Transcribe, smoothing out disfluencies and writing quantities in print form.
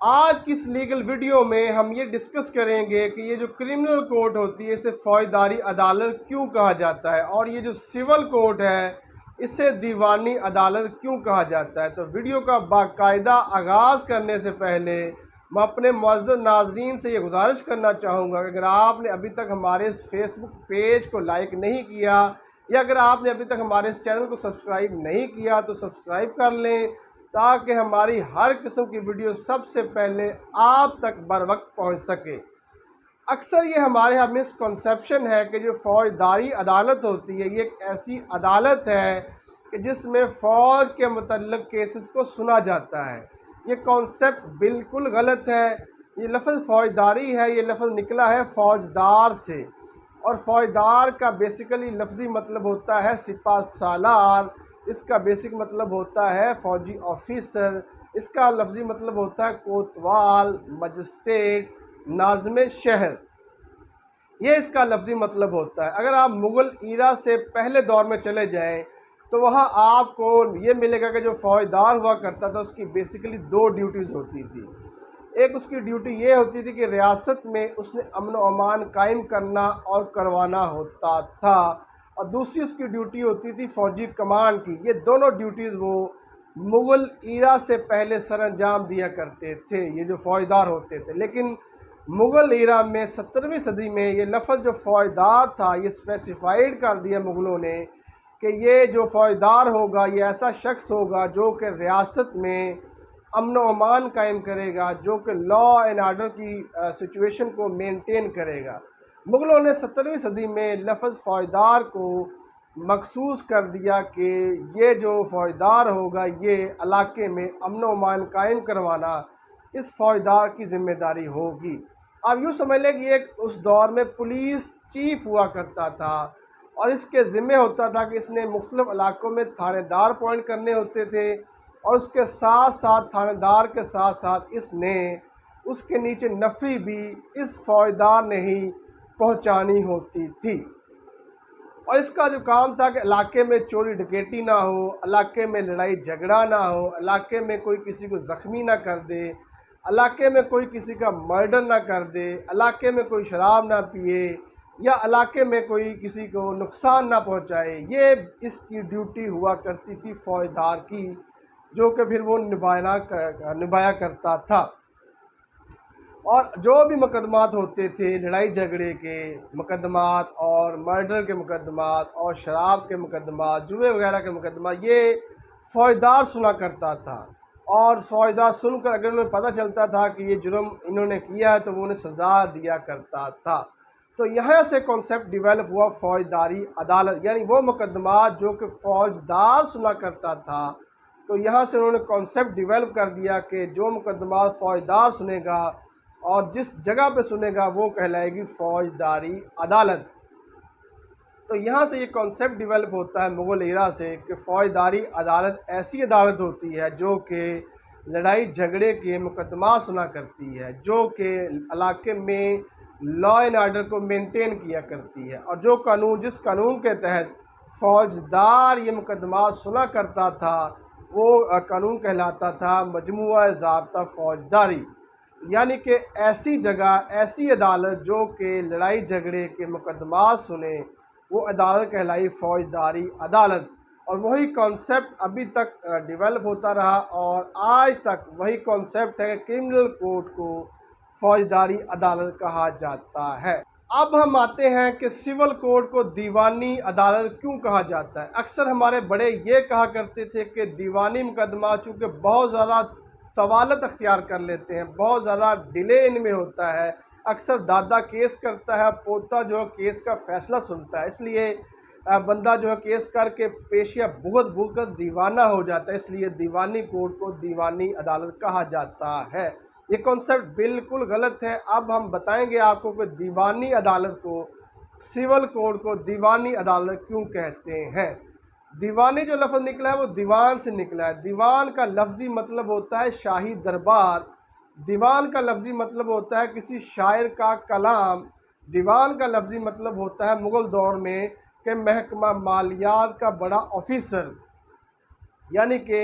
آج کی اس legal video میں ہم یہ ڈسکس کریں گے کہ یہ جو کرمنل کورٹ ہوتی ہے اسے فوجداری عدالت کیوں کہا جاتا ہے، اور یہ جو سول کورٹ ہے اسے دیوانی عدالت کیوں کہا جاتا ہے۔ تو ویڈیو کا باقاعدہ آغاز کرنے سے پہلے میں اپنے معزز ناظرین سے یہ گزارش کرنا چاہوں گا کہ اگر آپ نے ابھی تک ہمارے اس فیس بک پیج کو لائک نہیں کیا، یا اگر آپ نے ابھی تک ہمارے اس چینل کو سبسکرائب نہیں کیا تو سبسکرائب کر لیں، تاکہ ہماری ہر قسم کی ویڈیو سب سے پہلے آپ تک بر وقت پہنچ سکے۔ اکثر یہ ہمارے یہاں مسکنسیپشن ہے کہ جو فوجداری عدالت ہوتی ہے یہ ایک ایسی عدالت ہے کہ جس میں فوج کے متعلق کیسز کو سنا جاتا ہے۔ یہ کانسیپٹ بالکل غلط ہے۔ یہ لفظ فوجداری ہے، یہ لفظ نکلا ہے فوجدار سے، اور فوجدار کا بیسیکلی لفظی مطلب ہوتا ہے سپہ سالار، اس کا بیسک مطلب ہوتا ہے فوجی آفیسر، اس کا لفظی مطلب ہوتا ہے کوتوال، مجسٹریٹ، ناظم شہر، یہ اس کا لفظی مطلب ہوتا ہے۔ اگر آپ مغل ایرا سے پہلے دور میں چلے جائیں تو وہاں آپ کو یہ ملے گا کہ جو فوجدار ہوا کرتا تھا اس کی بیسیکلی دو ڈیوٹیز ہوتی تھی۔ ایک اس کی ڈیوٹی یہ ہوتی تھی کہ ریاست میں اس نے امن و امان قائم کرنا اور کروانا ہوتا تھا، اور دوسری اس کی ڈیوٹی ہوتی تھی فوجی کمانڈ کی۔ یہ دونوں ڈیوٹیز وہ مغل ایرا سے پہلے سر انجام دیا کرتے تھے، یہ جو فوجدار ہوتے تھے۔ لیکن مغل ایرا میں 17ویں صدی میں یہ لفظ جو فوجدار تھا یہ اسپیسیفائیڈ کر دیا مغلوں نے کہ یہ جو فوجدار ہوگا یہ ایسا شخص ہوگا جو کہ ریاست میں امن و امان قائم کرے گا، جو کہ لا اینڈ آرڈر کی سچویشن کو مینٹین کرے گا۔ مغلوں نے 17ویں صدی میں لفظ فوجدار کو مخصوص کر دیا کہ یہ جو فوجدار ہوگا یہ علاقے میں امن و امان قائم کروانا اس فوجدار کی ذمہ داری ہوگی۔ آپ یوں سمجھ لیں کہ یہ اس دور میں پولیس چیف ہوا کرتا تھا، اور اس کے ذمہ ہوتا تھا کہ اس نے مختلف علاقوں میں تھانے دار اپوائنٹ کرنے ہوتے تھے، اور اس کے ساتھ ساتھ تھانے دار کے ساتھ ساتھ اس کے نیچے نفری بھی اس فوجدار نے ہی پہنچانی ہوتی تھی۔ اور اس کا جو کام تھا کہ علاقے میں چوری ڈکیٹی نہ ہو، علاقے میں لڑائی جھگڑا نہ ہو، علاقے میں کوئی کسی کو زخمی نہ کر دے، علاقے میں کوئی کسی کا مرڈر نہ کر دے، علاقے میں کوئی شراب نہ پیے، یا علاقے میں کوئی کسی کو نقصان نہ پہنچائے۔ یہ اس کی ڈیوٹی ہوا کرتی تھی فوجدار کی، جو کہ پھر وہ نبھایا کرتا تھا۔ اور جو بھی مقدمات ہوتے تھے، لڑائی جھگڑے کے مقدمات اور مرڈر کے مقدمات اور شراب کے مقدمات، جوئے وغیرہ کے مقدمات، یہ فوجدار سنا کرتا تھا، اور فوجدار سن کر اگر انہیں پتہ چلتا تھا کہ یہ جرم انہوں نے کیا ہے تو وہ انہیں سزا دیا کرتا تھا۔ تو یہاں سے کانسیپٹ ڈیولپ ہوا فوجداری عدالت، یعنی وہ مقدمات جو کہ فوجدار سنا کرتا تھا، تو یہاں سے انہوں نے کانسیپٹ ڈیولپ کر دیا کہ جو مقدمات فوجدار سنے گا اور جس جگہ پہ سنے گا وہ کہلائے گی فوجداری عدالت۔ تو یہاں سے یہ کانسیپٹ ڈیولپ ہوتا ہے مغل ایرا سے کہ فوجداری عدالت ایسی عدالت ہوتی ہے جو کہ لڑائی جھگڑے کے مقدمات سنا کرتی ہے، جو کہ علاقے میں لا اینڈ آرڈر کو مینٹین کیا کرتی ہے، اور جس قانون کے تحت فوجدار یہ مقدمات سنا کرتا تھا وہ قانون کہلاتا تھا مجموعہ ضابطہ فوجداری۔ یعنی کہ ایسی جگہ، ایسی عدالت جو کہ لڑائی جھگڑے کے مقدمات سنے، وہ عدالت کہلائی فوجداری عدالت۔ اور وہی کانسیپٹ ابھی تک ڈیولپ ہوتا رہا، اور آج تک وہی کانسیپٹ ہے کہ کرمنل کورٹ کو فوجداری عدالت کہا جاتا ہے۔ اب ہم آتے ہیں کہ سول کورٹ کو دیوانی عدالت کیوں کہا جاتا ہے۔ اکثر ہمارے بڑے یہ کہا کرتے تھے کہ دیوانی مقدمات چونکہ بہت زیادہ طوالت اختیار کر لیتے ہیں، بہت زیادہ ڈیلے ان میں ہوتا ہے، اکثر دادا کیس کرتا ہے، پوتا جو کیس کا فیصلہ سنتا ہے، اس لیے بندہ جو ہے کیس کر کے پیشیہ بھگت کر دیوانہ ہو جاتا ہے، اس لیے دیوانی کورٹ کو دیوانی عدالت کہا جاتا ہے۔ یہ کانسیپٹ بالکل غلط ہے۔ اب ہم بتائیں گے آپ کو کہ دیوانی عدالت کو، سول کورٹ کو دیوانی عدالت کیوں کہتے ہیں۔ دیوانی جو لفظ نکلا ہے وہ دیوان سے نکلا ہے۔ دیوان کا لفظی مطلب ہوتا ہے شاہی دربار، دیوان کا لفظی مطلب ہوتا ہے کسی شاعر کا کلام، دیوان کا لفظی مطلب ہوتا ہے مغل دور میں کہ محکمہ مالیات کا بڑا آفیسر، یعنی کہ